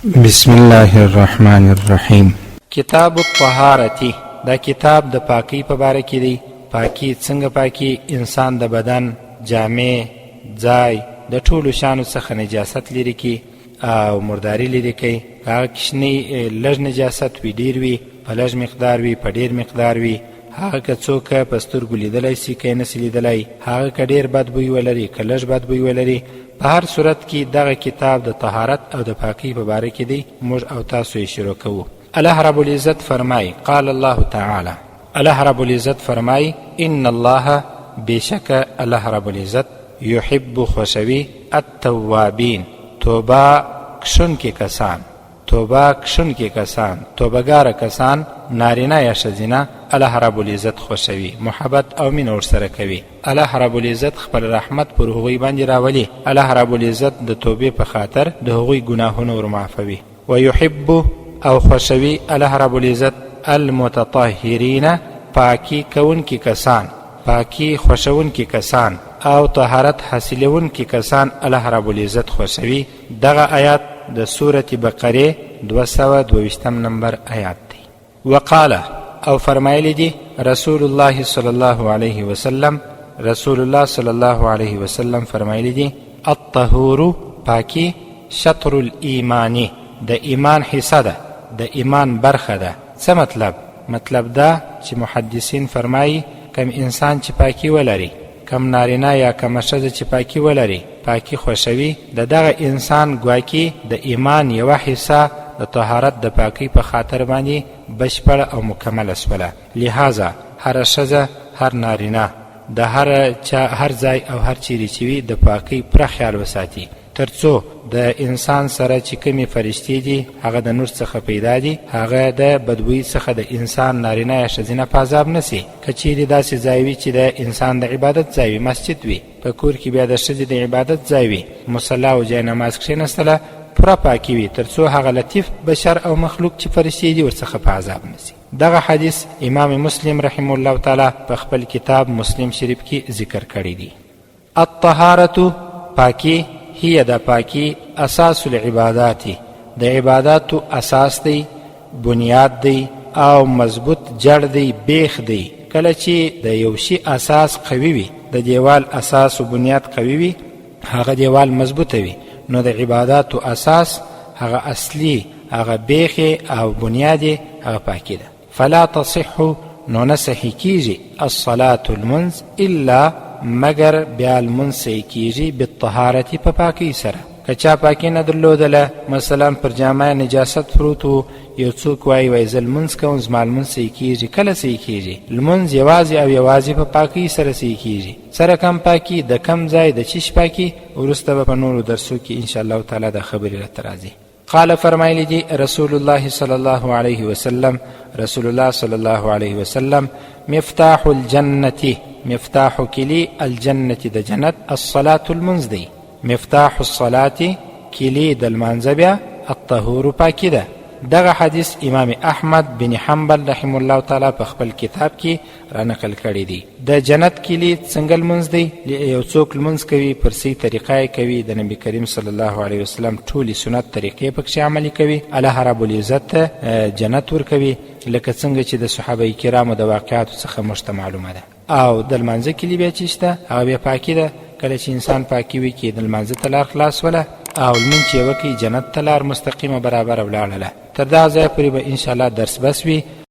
بسم الله الرحمن الرحیم. کتاب الطهارتی دا کتاب د پاکی په باره کې دی. پاکی څنګه پاکی؟ انسان د بدن، جامې، ځای د ټولو شانو څخه نجاست لري کی او مرداری لري کی. هغه کښنی لږ نجاست وي، ډیر وي، په لږ مقدار وي، په ډیر مقدار وي. هغه که څوک په سترګو لیدلی سي که یې نسي لیدلی، هغه که ډیر بد بوی ولري که لږ بد بوی ولري. په هر صورت کې دغه کتاب د طهارت او د پاکی په باره کې دی. موږ او تاسو یې شروع کوو. الله رب العزت فرمای، قال الله تعالی، الله رب العزت فرمای، ان الله بشک الله رب العزت یحب خوشوی التوابین، توبه کشونکي کسان، توبه کشونکي کسان، توبهګاره کسان، نارینه یا ښځینه، الله رب العزت خوشوي، محبت او مینه ورسره کوي. الله رب العزت خپل رحمت پر هغوی باندې راولي. الله رب العزت د توبې په خاطر د هغوی ګناهونه ورمعافوي. ويحب او خوشوي الله رب العزت المتطهرین، پاکی کوونکي کسان، پاکی خوشونکي کسان او طهارت حاصلونکي کسان الله رب العزت خوشوي. دغه آیات د سورة بقره 222 نمبر آیات دی. وقاله او فرمایلی دی رسول الله صلی الله علیه وسلم، رسول الله صلی الله علیه وسلم فرمایلی دی الطهور، پاکی، شطر الایمانی، د ایمان حصہ ده، د ایمان برخه ده. څه مطلب؟ مطلب دا چې محدثین فرمایي کم انسان چې پاکی ولري، کم نارینه یا کم ښځه چې پاکی ولري، پاکی خوښوي، د دغه انسان ګواکي د ایمان یوه حصه د طهارت د پاکی په خاطر باندې بشپړه او مکمله شوله. لہذا هر ښځه، هر نارینه، د هر چا هر ځای او هر چیرې چې وي د پاکی پوره خیال وساتي، تر څو د انسان سره چې کومې فرشتې دي هغه د نور څخه پیدا دي، هغه د بدبویي څخه د انسان نارینه یا ښځینه په عذاب نسي. که چیرې داسې ځای وي چې د انسان د عبادت ځای وي، مسجد وي، په کور کې بیا د ښځې د عبادت ځای وي، مصله او جای نماز کښېنستله، پوره پاکي وي، تر څو هغه لطیف بشر او مخلوق چې فرشتې دي ورڅخه په عذاب نسي. دغه حدیث امام مسلم رحمه الله تعالی په خپل کتاب مسلم شریف کې ذکر کړی دی. الطهارة، پاکی، هي د پاکی اساس العبادات، د عباداتو اساس دی، بنیاد دی او مضبوط جړ دی، بیخ دی. کله چې د یو شي اساس قوي وي، د دیوال اساس او بنیاد قوي وي، هغه دیوال مضبوطه وي، نو د عباداتو اساس هغه اصلي، هغه بیخ او بنیاد هغه پاکی ده. فلا تصح، نو نه صحیح کیږي الصلاة المنز الا مگر بیا المنز صحیح کیږي بالطهارت په پاکی سره. که چا پاکی نه درلودله، مثلا پر جامه نجاست پروت و یو څوک وایي زه لمونځ کوم زما لمونځ صحیح کیږي، کله صحیح کیږي؟ لمونځ یوازې او یوازې په پاکی سره صحیح کیږي. سره کم پاکی، د کم ځای، د چیش پاکی، وروسته به په نورو درسو کې انشاءالله تعالی د خبرې راته راځي. قال فرمایلی دی رسول الله صلی الله علیه وسلم، رسول الله صلی الله علیه وسلم، مفتاح الجنة، مفتاح کلی الجنة د جنت، الصلاة المنز دی. مفتاح الصلاة کلی د لمانځه بیا الطهور پاکی ده. دغه حدیث امام احمد بن حنبل رحم الله تعالی په خپل کتاب کې را نقل کړی دی. د جنت کلی څنګه لمونځ دی؟ یو څوک لمونځ کوي، پر صحیح طریقه کوي، د نبی کریم صلی الله علیه وسلم ټولې سنت طریقې پکې عملي کوي، الله رب العزت جنت ورکوي، لکه څنګه چې د صحابه کرامو د واقعاتو څخه موږ ته معلومه ده. او د لمانځه کلی بیا چې شته هغه بیا پاکی ده. کله چې انسان پاکی وي کې د لمانځه ته لار خلاص وله او لمونځ چې وکړي جنت ته لار مستقیمه برابره ولاړله. تر دا ځایه پورې به انشاءالله درس بس وي.